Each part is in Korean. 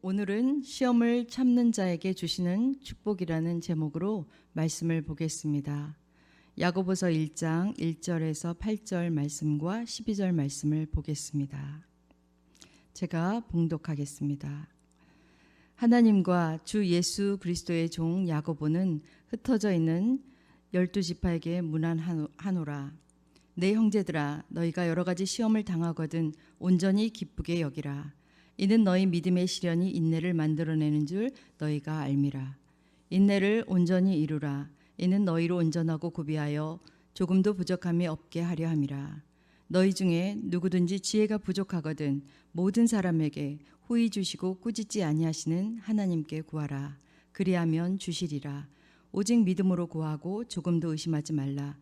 오늘은 시험을 참는 자에게 주시는 축복이라는 제목으로 말씀을 보겠습니다. 야고보서 1장 1절에서 8절 말씀과 12절 말씀을 보겠습니다. 제가 봉독하겠습니다. 하나님과 주 예수 그리스도의 종 야고보는 흩어져 있는 12지파에게 문안하노라. 내 형제들아, 너희가 여러 가지 시험을 당하거든 온전히 기쁘게 여기라. 이는 너희 믿음의 시련이 인내를 만들어내는 줄 너희가 알미라. 인내를 온전히 이루라. 이는 너희로 온전하고 구비하여 조금도 부족함이 없게 하려 함이라. 너희 중에 누구든지 지혜가 부족하거든 모든 사람에게 후히 주시고 꾸짖지 아니하시는 하나님께 구하라. 그리하면 주시리라. 오직 믿음으로 구하고 조금도 의심하지 말라.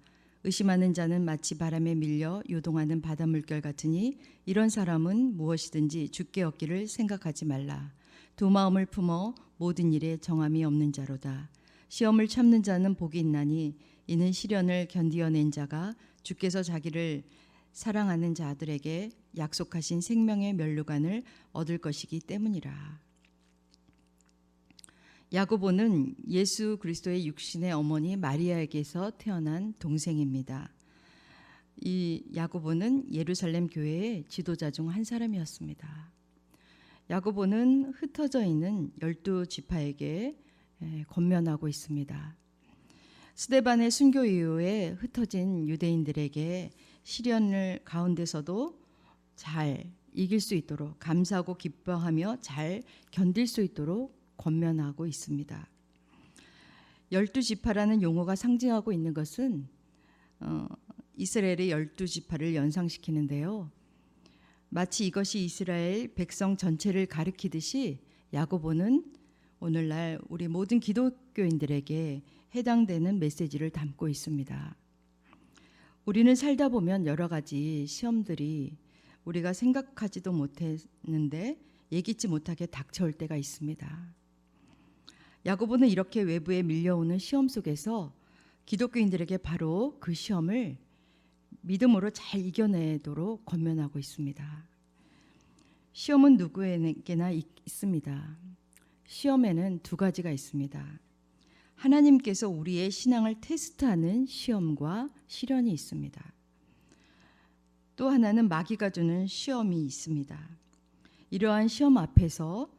의심하는 자는 마치 바람에 밀려 요동하는 바다 물결 같으니 이런 사람은 무엇이든지 주께 얻기를 생각하지 말라. 두 마음을 품어 모든 일에 정함이 없는 자로다. 시험을 참는 자는 복이 있나니 이는 시련을 견디어낸 자가 주께서 자기를 사랑하는 자들에게 약속하신 생명의 면류관을 얻을 것이기 때문이라. 야고보는 예수 그리스도의 육신의 어머니 마리아에게서 태어난 동생입니다. 이 야고보는 예루살렘 교회의 지도자 중 한 사람이었습니다. 야고보는 흩어져 있는 12지파에게 권면하고 있습니다. 스데반의 순교 이후에 흩어진 유대인들에게 시련을 가운데서도 잘 이길 수 있도록 감사하고 기뻐하며 잘 견딜 수 있도록 권면하고 있습니다. 12지파라는 용어가 상징하고 있는 것은 이스라엘의 12지파를 연상시키는데요. 마치 이것이 이스라엘 백성 전체를 가리키듯이 야고보는 오늘날 우리 모든 기독교인들에게 해당되는 메시지를 담고 있습니다. 우리는 살다 보면 여러 가지 시험들이 우리가 생각하지도 못했는데 예기치 못하게 닥쳐올 때가 있습니다. 야고보는 이렇게 외부에 밀려오는 시험 속에서 기독교인들에게 바로 그 시험을 믿음으로 잘 이겨내도록 권면하고 있습니다. 시험은 누구에게나 있습니다. 시험에는 두 가지가 있습니다. 하나님께서 우리의 신앙을 테스트하는 시험과 시련이 있습니다. 또 하나는 마귀가 주는 시험이 있습니다. 이러한 시험 앞에서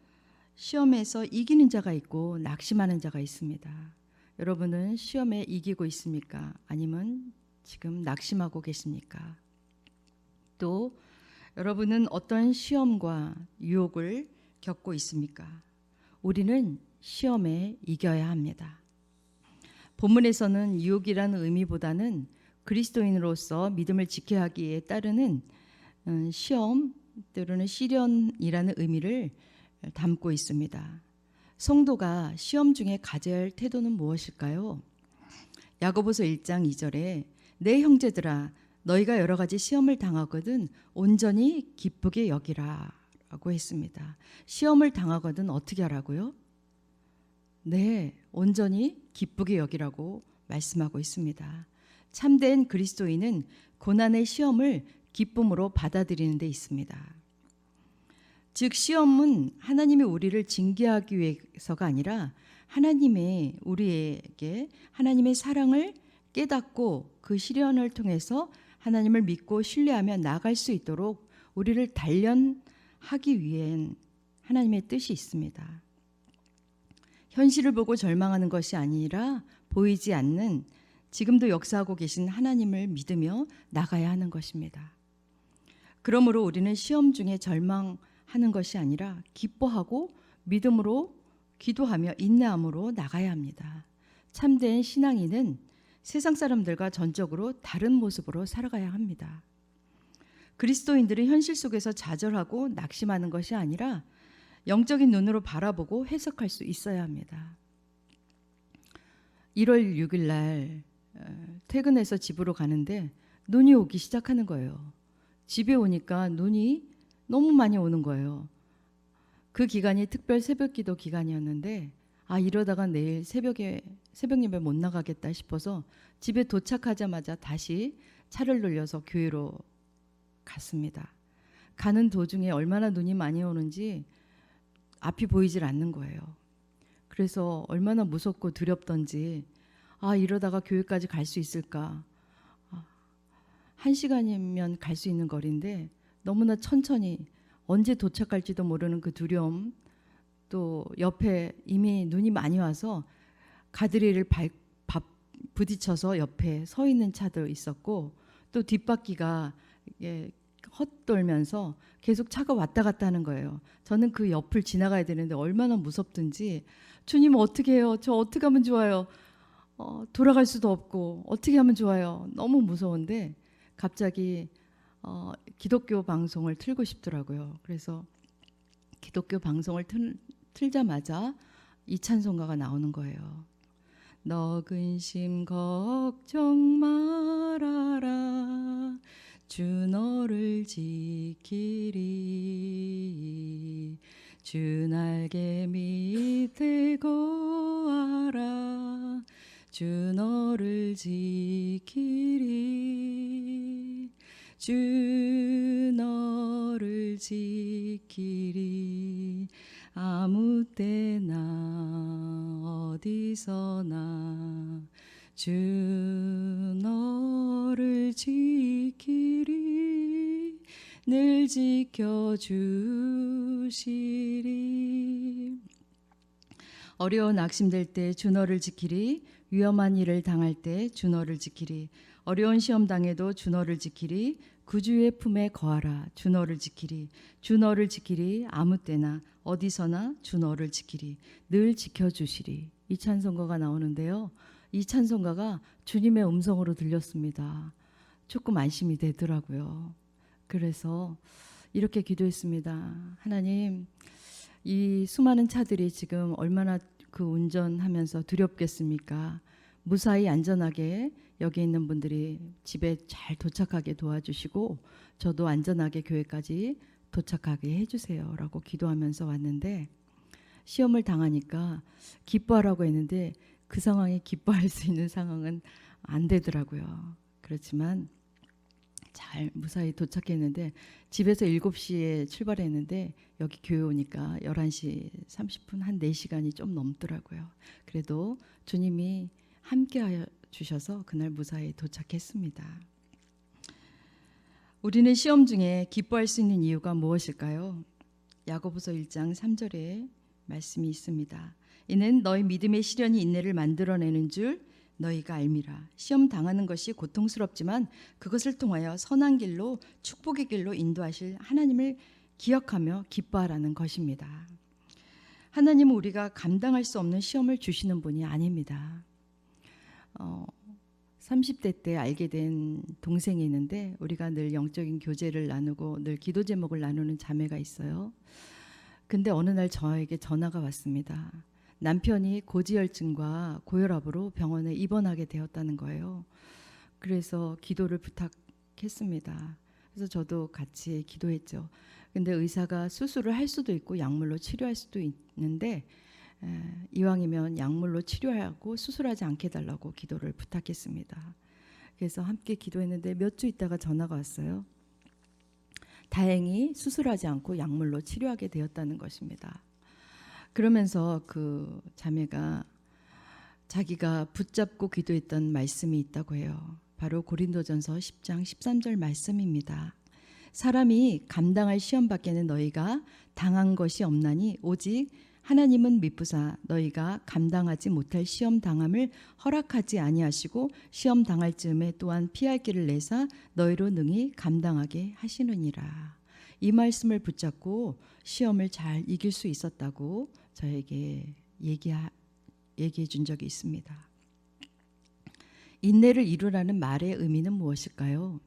시험에서 이기는 자가 있고 낙심하는 자가 있습니다. 여러분은 시험에 이기고 있습니까? 아니면 지금 낙심하고 계십니까? 또 여러분은 어떤 시험과 유혹을 겪고 있습니까? 우리는 시험에 이겨야 합니다. 본문에서는 유혹이라는 의미보다는 그리스도인으로서 믿음을 지켜야 하기에 따르는 시험 때로는 시련이라는 의미를 담고 있습니다. 성도가 시험 중에 가져야 할 태도는 무엇일까요? 야고보서 1장 2절에 내 형제들아 너희가 여러 가지 시험을 당하거든 온전히 기쁘게 여기라 라고 했습니다. 시험을 당하거든 어떻게 하라고요? 네, 온전히 기쁘게 여기라고 말씀하고 있습니다. 참된 그리스도인은 고난의 시험을 기쁨으로 받아들이는 데 있습니다. 즉 시험은 하나님이 우리를 징계하기 위해서가 아니라 하나님의 우리에게 하나님의 사랑을 깨닫고 그 시련을 통해서 하나님을 믿고 신뢰하며 나아갈 수 있도록 우리를 단련하기 위한 하나님의 뜻이 있습니다. 현실을 보고 절망하는 것이 아니라 보이지 않는 지금도 역사하고 계신 하나님을 믿으며 나가야 하는 것입니다. 그러므로 우리는 시험 중에 절망하는 것이 아니라 기뻐하고 믿음으로 기도하며 인내함으로 나가야 합니다. 참된 신앙인은 세상 사람들과 전적으로 다른 모습으로 살아가야 합니다. 그리스도인들은 현실 속에서 좌절하고 낙심하는 것이 아니라 영적인 눈으로 바라보고 해석할 수 있어야 합니다. 1월 6일 날 퇴근해서 집으로 가는데 눈이 오기 시작하는 거예요. 집에 오니까 눈이 너무 많이 오는 거예요. 그 기간이 특별 새벽기도 기간이었는데 이러다가 내일 새벽 예배 못 나가겠다 싶어서 집에 도착하자마자 다시 차를 돌려서 교회로 갔습니다. 가는 도중에 얼마나 눈이 많이 오는지 앞이 보이질 않는 거예요. 그래서 얼마나 무섭고 두렵던지 이러다가 교회까지 갈 수 있을까. 1시간이면 갈 수 있는 거리인데 너무나 천천히 언제 도착할지도 모르는 그 두려움, 또 옆에 이미 눈이 많이 와서 가드레일을 부딪혀서 옆에 서 있는 차도 있었고, 또 뒷바퀴가 헛돌면서 계속 차가 왔다 갔다 하는 거예요. 저는 그 옆을 지나가야 되는데 얼마나 무섭든지, 주님 어떻게 해요? 저 어떻게 하면 좋아요? 돌아갈 수도 없고 어떻게 하면 좋아요? 너무 무서운데 갑자기 기독교 방송을 틀고 싶더라고요. 그래서 기독교 방송을 틀자마자 이 찬송가가 나오는 거예요. 너 근심 걱정 말아라, 주 너를 지키리, 주 날개 밑에 거하라, 주 너를 지키리, 주 너를 지키리, 아무 때나 어디서나 주 너를 지키리, 늘 지켜주시리. 어려운 낙심될 때 주 너를 지키리, 위험한 일을 당할 때 주 너를 지키리, 어려운 시험 당해도 주 너를 지키리, 구주의 품에 거하라, 주 너를 지키리, 주 너를 지키리, 아무 때나 어디서나 주 너를 지키리, 늘 지켜주시리. 이 찬송가가 나오는데요. 이 찬송가가 주님의 음성으로 들렸습니다. 조금 안심이 되더라고요. 그래서 이렇게 기도했습니다. 하나님, 이 수많은 차들이 지금 얼마나 그 운전하면서 두렵겠습니까? 무사히 안전하게 여기 있는 분들이 집에 잘 도착하게 도와주시고 저도 안전하게 교회까지 도착하게 해주세요 라고 기도하면서 왔는데, 시험을 당하니까 기뻐하라고 했는데 그 상황에 기뻐할 수 있는 상황은 안 되더라고요. 그렇지만 잘 무사히 도착했는데, 집에서 7시에 출발했는데 여기 교회 오니까 11시 30분, 한 4시간이 좀 넘더라고요. 그래도 주님이 함께하여 주셔서 그날 무사히 도착했습니다. 우리는 시험 중에 기뻐할 수 있는 이유가 무엇일까요? 야고보서 1장 3절에 말씀이 있습니다. 이는 너희 믿음의 시련이 인내를 만들어내는 줄 너희가 알미라. 시험 당하는 것이 고통스럽지만 그것을 통하여 선한 길로, 축복의 길로 인도하실 하나님을 기억하며 기뻐하라는 것입니다. 하나님은 우리가 감당할 수 없는 시험을 주시는 분이 아닙니다. 30대 때 알게 된 동생이 있는데, 우리가 늘 영적인 교제를 나누고 늘 기도 제목을 나누는 자매가 있어요. 근데 어느 날 저에게 전화가 왔습니다. 남편이 고지혈증과 고혈압으로 병원에 입원하게 되었다는 거예요. 그래서 기도를 부탁했습니다. 그래서 저도 같이 기도했죠. 근데 의사가 수술을 할 수도 있고 약물로 치료할 수도 있는데, 이왕이면 약물로 치료하고 수술하지 않게 해달라고 기도를 부탁했습니다. 그래서 함께 기도했는데 몇 주 있다가 전화가 왔어요. 다행히 수술하지 않고 약물로 치료하게 되었다는 것입니다. 그러면서 그 자매가 자기가 붙잡고 기도했던 말씀이 있다고 해요. 바로 고린도전서 10장 13절 말씀입니다. 사람이 감당할 시험 밖에는 너희가 당한 것이 없나니 오직 하나님은 미쁘사 너희가 감당하지 못할 시험 당함을 허락하지 아니하시고 시험 당할 즈음에 또한 피할 길을 내사 너희로 능히 감당하게 하시느니라. 이 말씀을 붙잡고 시험을 잘 이길 수 있었다고 저에게 얘기해 준 적이 있습니다. 인내를 이루라는 말의 의미는 무엇일까요?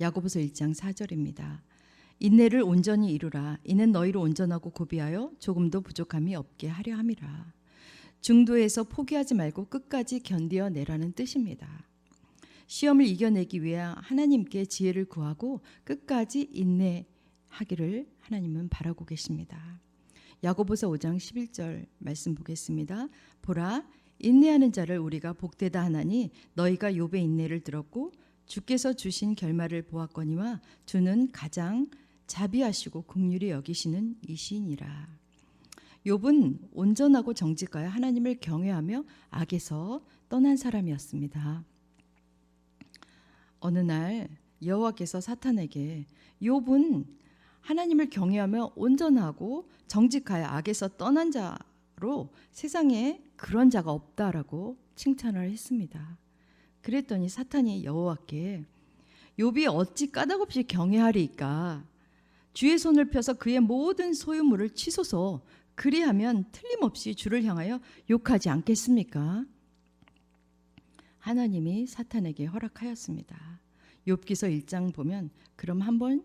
야고보서 1장 4절입니다. 인내를 온전히 이루라. 이는 너희로 온전하고 고비하여 조금도 부족함이 없게 하려 함이라. 중도에서 포기하지 말고 끝까지 견디어내라는 뜻입니다. 시험을 이겨내기 위해 하나님께 지혜를 구하고 끝까지 인내하기를 하나님은 바라고 계십니다. 야고보서 5장 11절 말씀 보겠습니다. 보라, 인내하는 자를 우리가 복되다 하나니 너희가 욥의 인내를 들었고 주께서 주신 결말을 보았거니와 주는 가장 자비하시고 긍휼히 여기시는 이시니라. 욥은 온전하고 정직하여 하나님을 경외하며 악에서 떠난 사람이었습니다. 어느 날 여호와께서 사탄에게 욥은 하나님을 경외하며 온전하고 정직하여 악에서 떠난 자로 세상에 그런 자가 없다라고 칭찬을 했습니다. 그랬더니 사탄이 여호와께 욥이 어찌 까닭없이 경외하리이까? 주의 손을 펴서 그의 모든 소유물을 치소서. 그리하면 틀림없이 주를 향하여 욕하지 않겠습니까? 하나님이 사탄에게 허락하였습니다. 욥기서 1장 보면 그럼 한번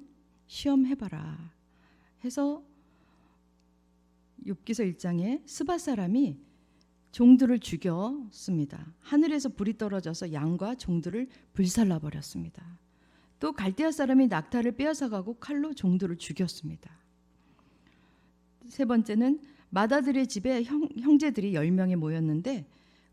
시험해봐라 해서 욥기서 1장에 스바 사람이 종들을 죽였습니다. 하늘에서 불이 떨어져서 양과 종들을 불살라 버렸습니다. 또 갈대아 사람이 낙타를 빼앗아가고 칼로 종들을 죽였습니다. 세 번째는 마다들의 집에 형제들이 10명이 모였는데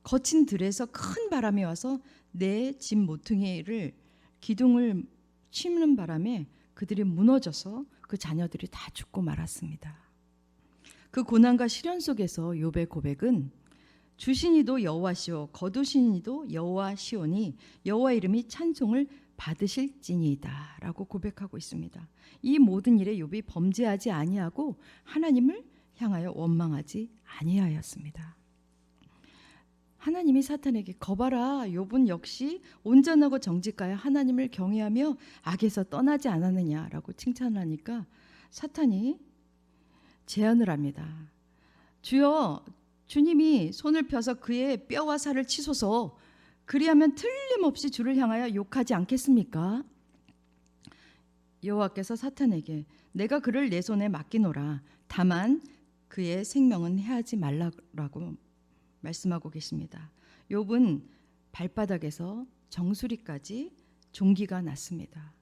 거친 들에서 큰 바람이 와서 내 집 모퉁이를 기둥을 치는 바람에 그들이 무너져서 그 자녀들이 다 죽고 말았습니다. 그 고난과 시련 속에서 욥의 고백은 주신이도 여호와시오 거두신이도 여호와시오니 여호와 이름이 찬송을 받으실지니이다 라고 고백하고 있습니다. 이 모든 일에 욥이 범죄하지 아니하고 하나님을 향하여 원망하지 아니하였습니다. 하나님이 사탄에게 거봐라 욥은 역시 온전하고 정직하여 하나님을 경외하며 악에서 떠나지 않았느냐라고 칭찬하니까 사탄이 제안을 합니다. 주여 주님이 손을 펴서 그의 뼈와 살을 치소서. 그리하면 틀림없이 주를 향하여 욕하지 않겠습니까? 여호와께서 사탄에게 내가 그를 내 손에 맡기노라. 다만 그의 생명은 해하지 말라고 말씀하고 계십니다. 욥은 발바닥에서 정수리까지 종기가 났습니다.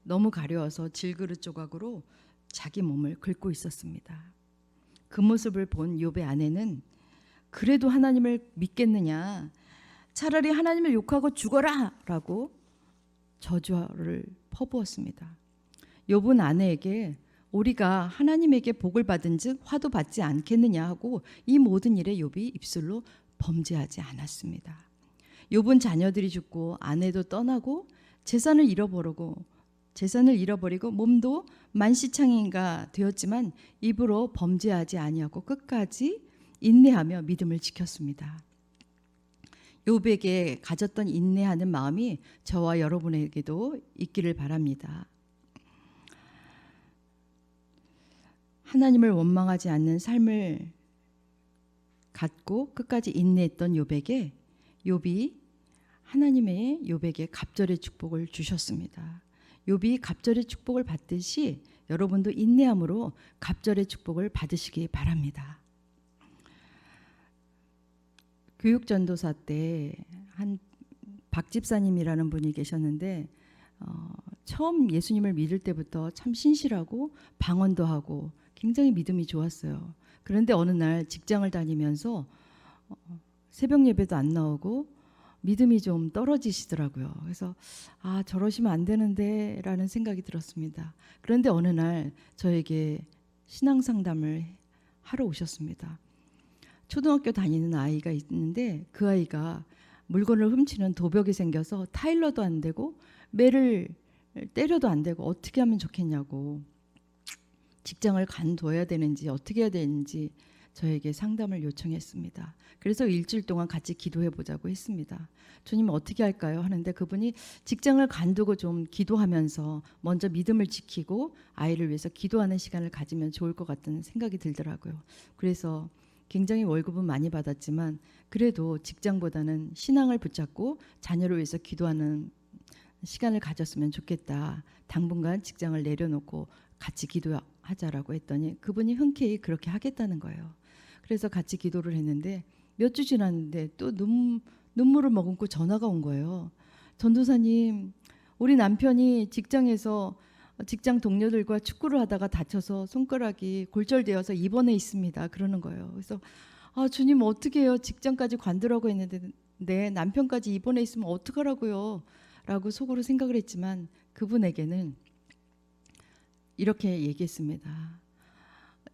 너무 가려워서 질그릇 조각으로 자기 몸을 긁고 있었습니다. 그 모습을 본 욥의 아내는 그래도 하나님을 믿겠느냐? 차라리 하나님을 욕하고 죽어라! 라고 저주를 퍼부었습니다. 욥은 아내에게 우리가 하나님에게 복을 받은 즉 화도 받지 않겠느냐 하고 이 모든 일에 욥이 입술로 범죄하지 않았습니다. 욥은 자녀들이 죽고 아내도 떠나고 재산을 잃어버리고 몸도 만시창이가 되었지만 입으로 범죄하지 아니하고 끝까지 인내하며 믿음을 지켰습니다. 욥에게 가졌던 인내하는 마음이 저와 여러분에게도 있기를 바랍니다. 하나님을 원망하지 않는 삶을 갖고 끝까지 인내했던 욥에게 하나님의 욥에게 갑절의 축복을 주셨습니다. 욥이 갑절의 축복을 받듯이 여러분도 인내함으로 갑절의 축복을 받으시기 바랍니다. 교육전도사 때 한 박 집사님이라는 분이 계셨는데 처음 예수님을 믿을 때부터 참 신실하고 방언도 하고 굉장히 믿음이 좋았어요. 그런데 어느 날 직장을 다니면서 새벽 예배도 안 나오고 믿음이 좀 떨어지시더라고요. 그래서 저러시면 안 되는데 라는 생각이 들었습니다. 그런데 어느 날 저에게 신앙 상담을 하러 오셨습니다. 초등학교 다니는 아이가 있는데 그 아이가 물건을 훔치는 도벽이 생겨서 타일러도 안 되고 매를 때려도 안 되고 어떻게 하면 좋겠냐고 직장을 간둬야 되는지 어떻게 해야 되는지 저에게 상담을 요청했습니다. 그래서 일주일 동안 같이 기도해 보자고 했습니다. 주님 어떻게 할까요? 하는데 그분이 직장을 간두고 좀 기도하면서 먼저 믿음을 지키고 아이를 위해서 기도하는 시간을 가지면 좋을 것 같다는 생각이 들더라고요. 그래서 굉장히 월급은 많이 받았지만 그래도 직장보다는 신앙을 붙잡고 자녀를 위해서 기도하는 시간을 가졌으면 좋겠다. 당분간 직장을 내려놓고 같이 기도하자라고 했더니 그분이 흔쾌히 그렇게 하겠다는 거예요. 그래서 같이 기도를 했는데 몇 주 지났는데 또 눈물을 머금고 전화가 온 거예요. 전도사님, 우리 남편이 직장에서 직장 동료들과 축구를 하다가 다쳐서 손가락이 골절되어서 입원해 있습니다. 그러는 거예요. 그래서 주님 어떻게 해요? 직장까지 관두라고 했는데 남편까지 입원해 있으면 어떡하라고요? 라고 속으로 생각을 했지만 그분에게는 이렇게 얘기했습니다.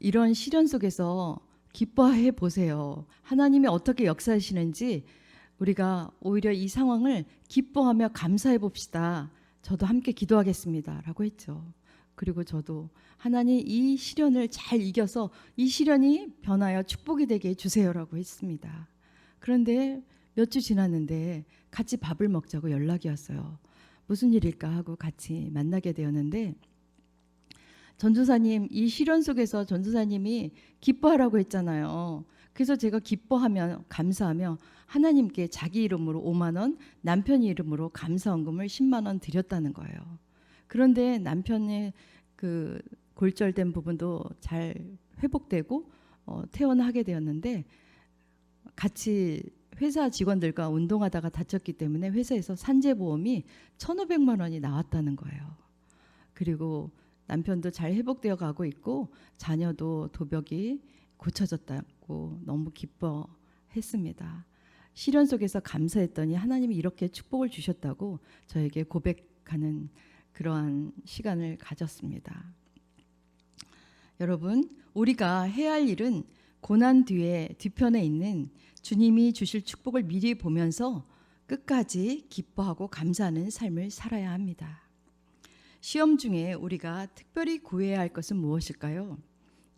이런 시련 속에서 기뻐해 보세요. 하나님이 어떻게 역사하시는지 우리가 오히려 이 상황을 기뻐하며 감사해 봅시다. 저도 함께 기도하겠습니다. 라고 했죠. 그리고 저도 하나님 이 시련을 잘 이겨서 이 시련이 변하여 축복이 되게 해주세요라고 했습니다. 그런데 몇 주 지났는데 같이 밥을 먹자고 연락이 왔어요. 무슨 일일까 하고 같이 만나게 되었는데 전도사님, 이 시련 속에서 전도사님이 기뻐하라고 했잖아요. 그래서 제가 기뻐하며 감사하며 하나님께 자기 이름으로 5만 원, 남편 이름으로 감사헌금을 10만 원 드렸다는 거예요. 그런데 남편의 그 골절된 부분도 잘 회복되고 퇴원하게 되었는데 같이 회사 직원들과 운동하다가 다쳤기 때문에 회사에서 산재보험이 1,500만 원이 나왔다는 거예요. 그리고 남편도 잘 회복되어 가고 있고 자녀도 도벽이 고쳐졌다고 너무 기뻐했습니다. 시련 속에서 감사했더니 하나님이 이렇게 축복을 주셨다고 저에게 고백하는 그러한 시간을 가졌습니다. 여러분, 우리가 해야 할 일은 고난 뒤에 뒤편에 있는 주님이 주실 축복을 미리 보면서 끝까지 기뻐하고 감사하는 삶을 살아야 합니다. 시험 중에 우리가 특별히 구해야 할 것은 무엇일까요?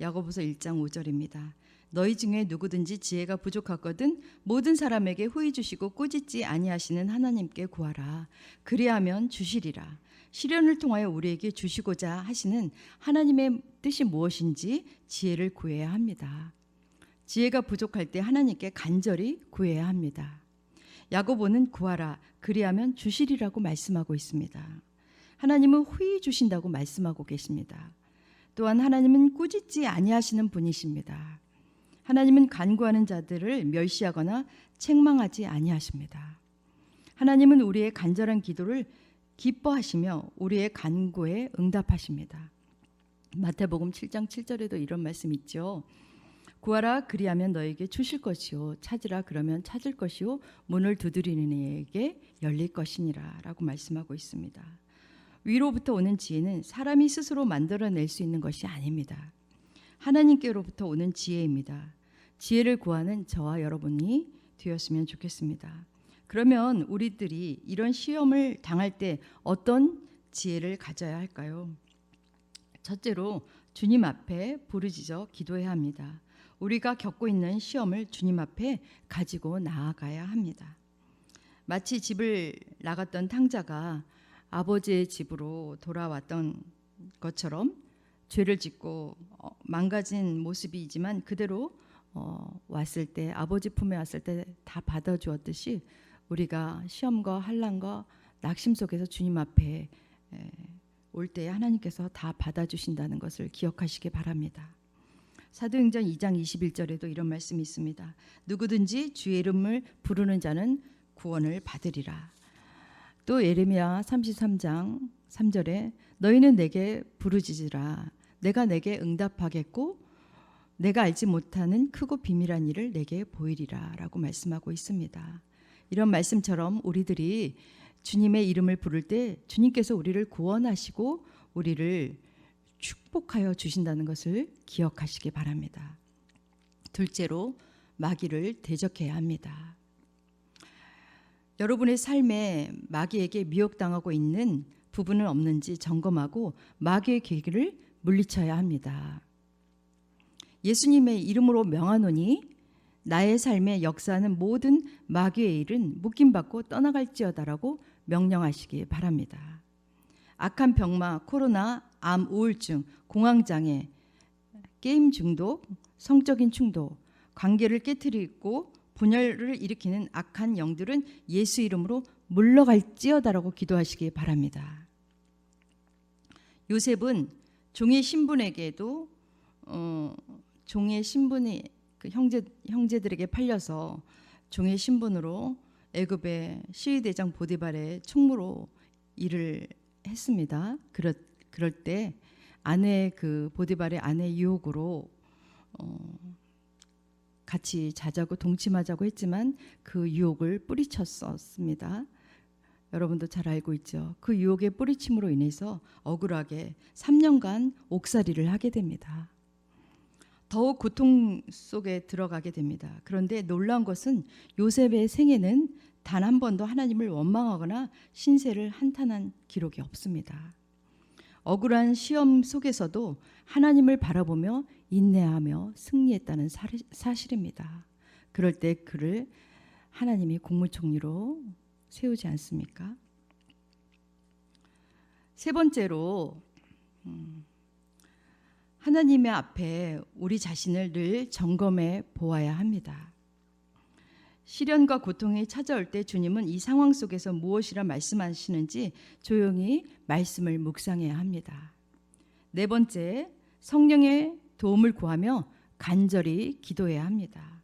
야고보서 1장 5절입니다. 너희 중에 누구든지 지혜가 부족하거든 모든 사람에게 후히 주시고 꾸짖지 아니하시는 하나님께 구하라. 그리하면 주시리라. 시련을 통하여 우리에게 주시고자 하시는 하나님의 뜻이 무엇인지 지혜를 구해야 합니다. 지혜가 부족할 때 하나님께 간절히 구해야 합니다. 야고보는 구하라. 그리하면 주시리라고 말씀하고 있습니다. 하나님은 후히 주신다고 말씀하고 계십니다. 또한 하나님은 꾸짖지 아니하시는 분이십니다. 하나님은 간구하는 자들을 멸시하거나 책망하지 아니하십니다. 하나님은 우리의 간절한 기도를 기뻐하시며 우리의 간구에 응답하십니다. 마태복음 7장 7절에도 이런 말씀 있죠. 구하라 그리하면 너에게 주실 것이요 찾으라 그러면 찾을 것이요 문을 두드리는 이에게 열릴 것이니라 라고 말씀하고 있습니다. 위로부터 오는 지혜는 사람이 스스로 만들어낼 수 있는 것이 아닙니다. 하나님께로부터 오는 지혜입니다. 지혜를 구하는 저와 여러분이 되었으면 좋겠습니다. 그러면 우리들이 이런 시험을 당할 때 어떤 지혜를 가져야 할까요? 첫째로 주님 앞에 부르짖어 기도해야 합니다. 우리가 겪고 있는 시험을 주님 앞에 가지고 나아가야 합니다. 마치 집을 나갔던 탕자가 아버지의 집으로 돌아왔던 것처럼 죄를 짓고 망가진 모습이지만 그대로 왔을 때 아버지 품에 왔을 때 다 받아주었듯이 우리가 시험과 환난과 낙심 속에서 주님 앞에 올 때 하나님께서 다 받아주신다는 것을 기억하시기 바랍니다. 사도행전 2장 21절에도 이런 말씀이 있습니다. 누구든지 주의 이름을 부르는 자는 구원을 받으리라. 또 예레미야 33장 3절에 너희는 내게 부르짖으라. 내가 내게 응답하겠고 내가 알지 못하는 크고 비밀한 일을 내게 보이리라 라고 말씀하고 있습니다. 이런 말씀처럼 우리들이 주님의 이름을 부를 때 주님께서 우리를 구원하시고 우리를 축복하여 주신다는 것을 기억하시기 바랍니다. 둘째로 마귀를 대적해야 합니다. 여러분의 삶에 마귀에게 미혹당하고 있는 부분은 없는지 점검하고 마귀의 계기를 물리쳐야 합니다. 예수님의 이름으로 명하노니 나의 삶에 역사하는 모든 마귀의 일은 묶임받고 떠나갈지어다라고 명령하시기 바랍니다. 악한 병마, 코로나, 암, 우울증, 공황장애, 게임 중독, 성적인 충동, 관계를 깨트리고 분열을 일으키는 악한 영들은 예수 이름으로 물러갈지어다라고 기도하시기 바랍니다. 요셉은 종의 신분에게도 종의 신분이 그 형제들에게 팔려서 종의 신분으로 애굽의 시위대장 보디발의 총무로 일을 했습니다. 그럴 때 아내 그 보디발의 아내 유혹으로 같이 자자고 동침하자고 했지만 그 유혹을 뿌리쳤었습니다. 여러분도 잘 알고 있죠. 그 유혹의 뿌리침으로 인해서 억울하게 3년간 옥살이를 하게 됩니다. 더욱 고통 속에 들어가게 됩니다. 그런데 놀라운 것은 요셉의 생애는 단 한 번도 하나님을 원망하거나 신세를 한탄한 기록이 없습니다. 억울한 시험 속에서도 하나님을 바라보며 인내하며 승리했다는 사실입니다. 그럴 때 그를 하나님이 국무총리로 세우지 않습니까? 세 번째로 하나님의 앞에 우리 자신을 늘 점검해 보아야 합니다. 시련과 고통이 찾아올 때 주님은 이 상황 속에서 무엇이라 말씀하시는지 조용히 말씀을 묵상해야 합니다. 네 번째, 성령의 도움을 구하며 간절히 기도해야 합니다.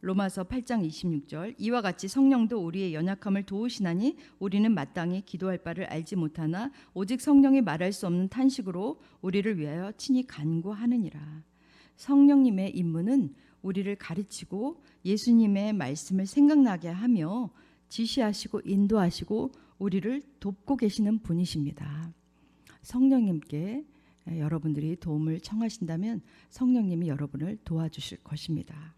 로마서 8장 26절, 이와 같이 성령도 우리의 연약함을 도우시나니 우리는 마땅히 기도할 바를 알지 못하나 오직 성령이 말할 수 없는 탄식으로 우리를 위하여 친히 간구하느니라. 성령님의 임무는 우리를 가르치고 예수님의 말씀을 생각나게 하며 지시하시고 인도하시고 우리를 돕고 계시는 분이십니다. 성령님께 여러분들이 도움을 청하신다면 성령님이 여러분을 도와주실 것입니다.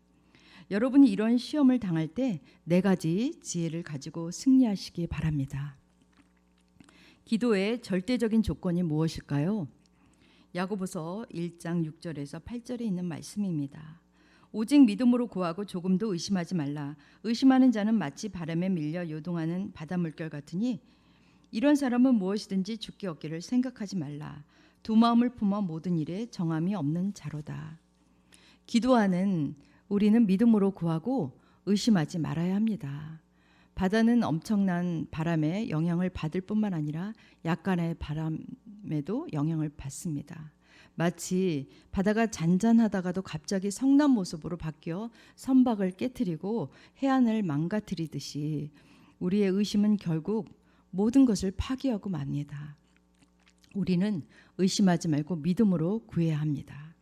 여러분이 이런 시험을 당할 때 네 가지 지혜를 가지고 승리하시기 바랍니다. 기도의 절대적인 조건이 무엇일까요? 야고보서 1장 6절에서 8절에 있는 말씀입니다. 오직 믿음으로 구하고 조금도 의심하지 말라. 의심하는 자는 마치 바람에 밀려 요동하는 바닷물결 같으니 이런 사람은 무엇이든지 주께 얻기를 생각하지 말라. 두 마음을 품어 모든 일에 정함이 없는 자로다. 기도하는 우리는 믿음으로 구하고 의심하지 말아야 합니다. 바다는 엄청난 바람에 영향을 받을 뿐만 아니라 약간의 바람에도 영향을 받습니다. 마치 바다가 잔잔하다가도 갑자기 성난 모습으로 바뀌어 선박을 깨트리고 해안을 망가뜨리듯이 우리의 의심은 결국 모든 것을 파괴하고 맙니다. 우리는 의심하지 말고 믿음으로 구해야 합니다.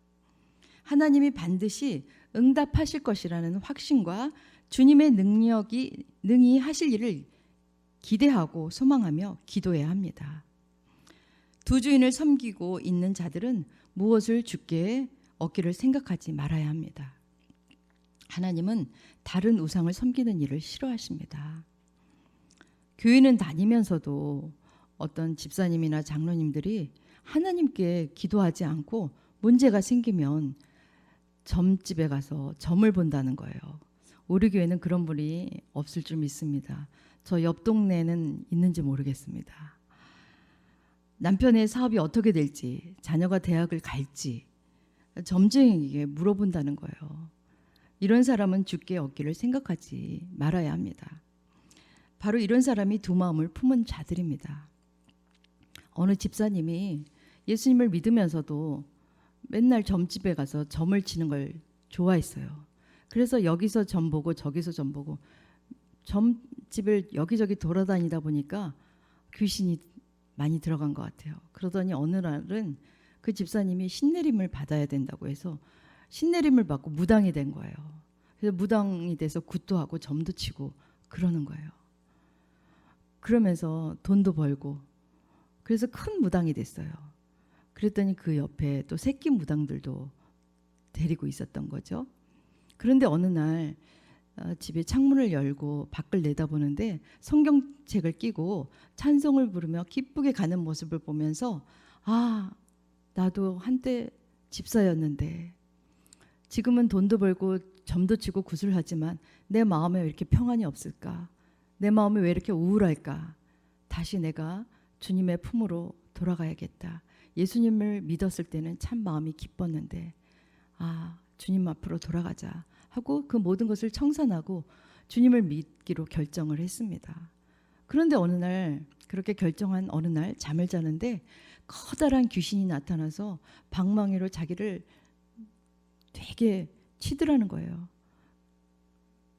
하나님이 반드시 응답하실 것이라는 확신과 주님의 능히 하실 일을 기대하고 소망하며 기도해야 합니다. 두 주인을 섬기고 있는 자들은 무엇을 주께 얻기를 생각하지 말아야 합니다. 하나님은 다른 우상을 섬기는 일을 싫어하십니다. 교회는 다니면서도 어떤 집사님이나 장로님들이 하나님께 기도하지 않고 문제가 생기면 점집에 가서 점을 본다는 거예요. 우리 교회는 그런 분이 없을 줄 믿습니다. 저 옆 동네는 있는지 모르겠습니다. 남편의 사업이 어떻게 될지, 자녀가 대학을 갈지 점쟁이에게 물어본다는 거예요. 이런 사람은 주께 얻기를 생각하지 말아야 합니다. 바로 이런 사람이 두 마음을 품은 자들입니다. 어느 집사님이 예수님을 믿으면서도 맨날 점집에 가서 점을 치는 걸 좋아했어요. 그래서 여기서 점 보고 저기서 점 보고 점집을 여기저기 돌아다니다 보니까 귀신이 많이 들어간 것 같아요. 그러더니 어느 날은 그 집사님이 신내림을 받아야 된다고 해서 신내림을 받고 무당이 된 거예요. 그래서 무당이 돼서 굿도 하고 점도 치고 그러는 거예요. 그러면서 돈도 벌고 그래서 큰 무당이 됐어요. 그랬더니 그 옆에 또 새끼 무당들도 데리고 있었던 거죠. 그런데 어느 날 집에 창문을 열고 밖을 내다보는데 성경책을 끼고 찬송을 부르며 기쁘게 가는 모습을 보면서 아, 나도 한때 집사였는데 지금은 돈도 벌고 점도 치고 굿을 하지만 내 마음에 왜 이렇게 평안이 없을까? 내 마음이 왜 이렇게 우울할까? 다시 내가 주님의 품으로 돌아가야겠다. 예수님을 믿었을 때는 참 마음이 기뻤는데 아, 주님 앞으로 돌아가자 하고 그 모든 것을 청산하고 주님을 믿기로 결정을 했습니다. 그런데 어느 날 그렇게 결정한 어느 날 잠을 자는데 커다란 귀신이 나타나서 방망이로 자기를 되게 치더라는 거예요.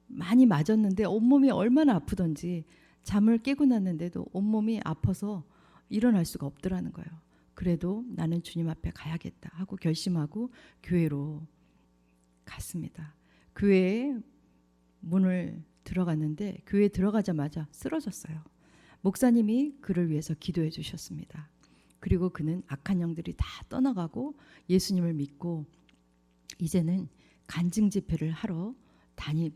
많이 맞았는데 온몸이 얼마나 아프던지 잠을 깨고 났는데도 온몸이 아파서 일어날 수가 없더라는 거예요. 그래도 나는 주님 앞에 가야겠다 하고 결심하고 교회로 갔습니다. 교회에 문을 들어갔는데 교회에 들어가자마자 쓰러졌어요. 목사님이 그를 위해서 기도해 주셨습니다. 그리고 그는 악한 영들이 다 떠나가고 예수님을 믿고 이제는 간증 집회를 하러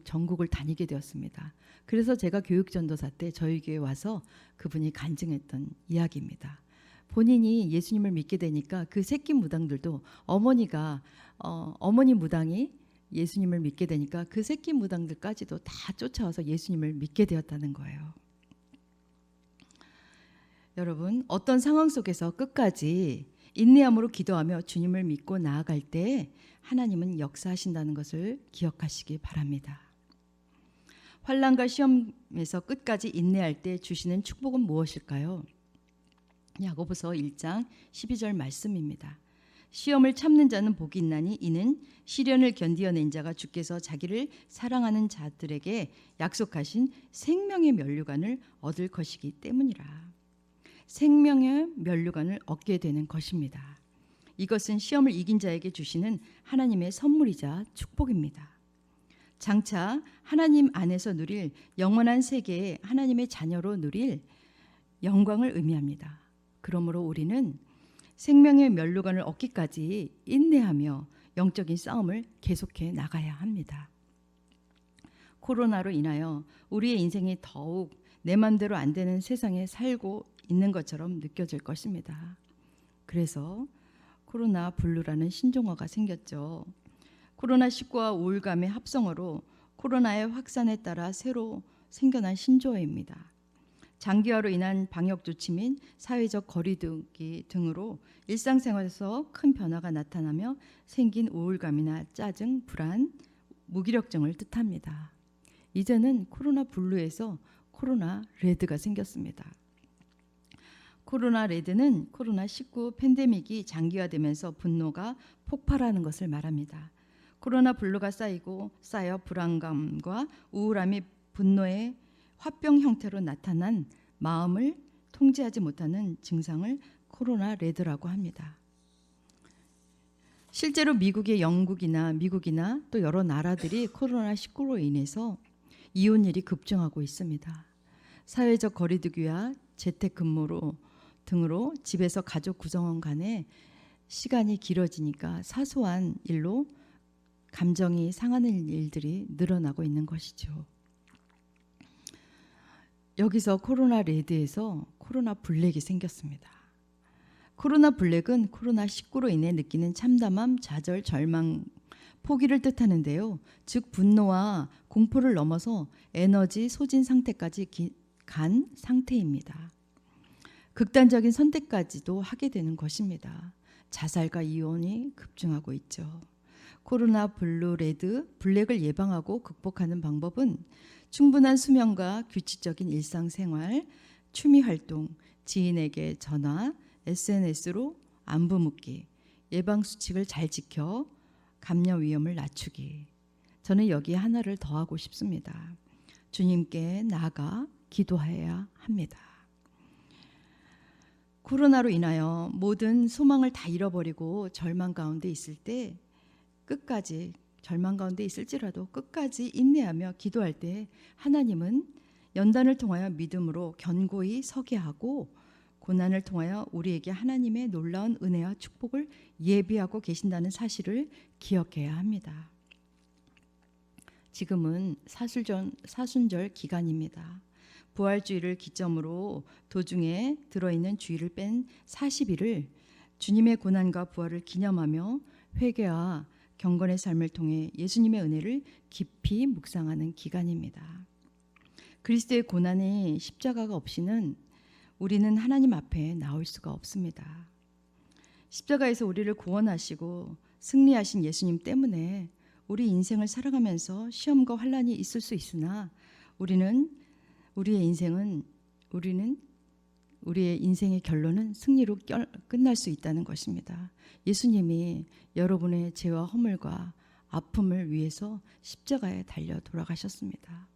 전국을 다니게 되었습니다. 그래서 제가 교육전도사 때 저희 교회에 와서 그분이 간증했던 이야기입니다. 본인이 예수님을 믿게 되니까 그 새끼 무당들도 어머니 무당이 예수님을 믿게 되니까 그 새끼 무당들까지도 다 쫓아와서 예수님을 믿게 되었다는 거예요. 여러분, 어떤 상황 속에서 끝까지 인내함으로 기도하며 주님을 믿고 나아갈 때 하나님은 역사하신다는 것을 기억하시기 바랍니다. 환난과 시험에서 끝까지 인내할 때 주시는 축복은 무엇일까요? 야고보서 1장 12절 말씀입니다. 시험을 참는 자는 복이 있나니 이는 시련을 견디어낸 자가 주께서 자기를 사랑하는 자들에게 약속하신 생명의 면류관을 얻을 것이기 때문이라. 생명의 면류관을 얻게 되는 것입니다. 이것은 시험을 이긴 자에게 주시는 하나님의 선물이자 축복입니다. 장차 하나님 안에서 누릴 영원한 세계에 하나님의 자녀로 누릴 영광을 의미합니다. 그러므로 우리는 생명의 면류관을 얻기까지 인내하며 영적인 싸움을 계속해 나가야 합니다. 코로나로 인하여 우리의 인생이 더욱 내 맘대로 안 되는 세상에 살고 있는 것처럼 느껴질 것입니다. 그래서 코로나 블루라는 신종어가 생겼죠. 코로나19와 우울감의 합성어로 코로나의 확산에 따라 새로 생겨난 신조어입니다. 장기화로 인한 방역 조치 및 사회적 거리두기 등으로 일상생활에서 큰 변화가 나타나며 생긴 우울감이나 짜증, 불안, 무기력증을 뜻합니다. 이제는 코로나 블루에서 코로나 레드가 생겼습니다. 코로나 레드는 코로나19 팬데믹이 장기화되면서 분노가 폭발하는 것을 말합니다. 코로나 블루가 쌓여 불안감과 우울함이 분노의 화병 형태로 나타난 마음을 통제하지 못하는 증상을 코로나 레드라고 합니다. 실제로 영국이나 미국이나 또 여러 나라들이 코로나19로 인해서 이혼율이 급증하고 있습니다. 사회적 거리두기와 재택근무로 등으로 집에서 가족 구성원 간의 시간이 길어지니까 사소한 일로 감정이 상하는 일들이 늘어나고 있는 것이죠. 여기서 코로나 레드에서 코로나 블랙이 생겼습니다. 코로나 블랙은 코로나19로 인해 느끼는 참담함, 좌절, 절망, 포기를 뜻하는데요. 즉 분노와 공포를 넘어서 에너지 소진 상태까지 간 상태입니다. 극단적인 선택까지도 하게 되는 것입니다. 자살과 이혼이 급증하고 있죠. 코로나 블루, 레드, 블랙을 예방하고 극복하는 방법은 충분한 수면과 규칙적인 일상생활, 취미활동, 지인에게 전화, SNS로 안부 묻기, 예방수칙을 잘 지켜 감염 위험을 낮추기. 저는 여기에 하나를 더하고 싶습니다. 주님께 나아가 기도해야 합니다. 코로나로 인하여 모든 소망을 다 잃어버리고 절망 가운데 있을 때 절망 가운데 있을지라도 끝까지 인내하며 기도할 때 하나님은 연단을 통하여 믿음으로 견고히 서게 하고 고난을 통하여 우리에게 하나님의 놀라운 은혜와 축복을 예비하고 계신다는 사실을 기억해야 합니다. 지금은 사순절 기간입니다. 부활주일을 기점으로 도중에 들어있는 주일을 뺀 40일을 주님의 고난과 부활을 기념하며 회개와 경건의 삶을 통해 예수님의 은혜를 깊이 묵상하는 기간입니다. 그리스도의 고난의 십자가가 없이는 우리는 하나님 앞에 나올 수가 없습니다. 십자가에서 우리를 구원하시고 승리하신 예수님 때문에 우리 인생을 살아가면서 시험과 환난이 있을 수 있으나 우리의 인생의 결론은 승리로 끝날 수 있다는 것입니다. 예수님이 여러분의 죄와 허물과 아픔을 위해서 십자가에 달려 돌아가셨습니다.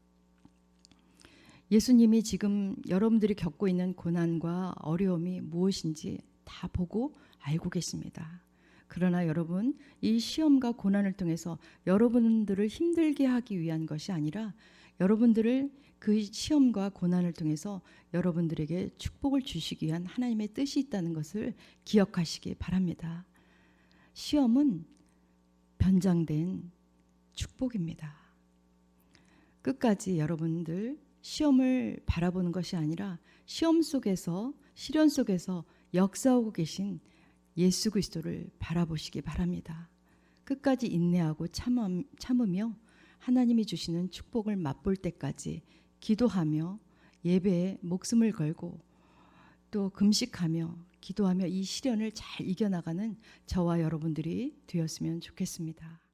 예수님이 지금 여러분들이 겪고 있는 고난과 어려움이 무엇인지 다 보고 알고 계십니다. 그러나 여러분, 이 시험과 고난을 통해서 여러분들을 힘들게 하기 위한 것이 아니라 여러분들을 그 시험과 고난을 통해서 여러분들에게 축복을 주시기 위한 하나님의 뜻이 있다는 것을 기억하시기 바랍니다. 시험은 변장된 축복입니다. 끝까지 여러분들 시험을 바라보는 것이 아니라 시험 속에서, 시련 속에서 역사하고 계신 예수 그리스도를 바라보시기 바랍니다. 끝까지 인내하고 참으며 하나님이 주시는 축복을 맛볼 때까지 기도하며 예배에 목숨을 걸고 또 금식하며 기도하며 이 시련을 잘 이겨나가는 저와 여러분들이 되었으면 좋겠습니다.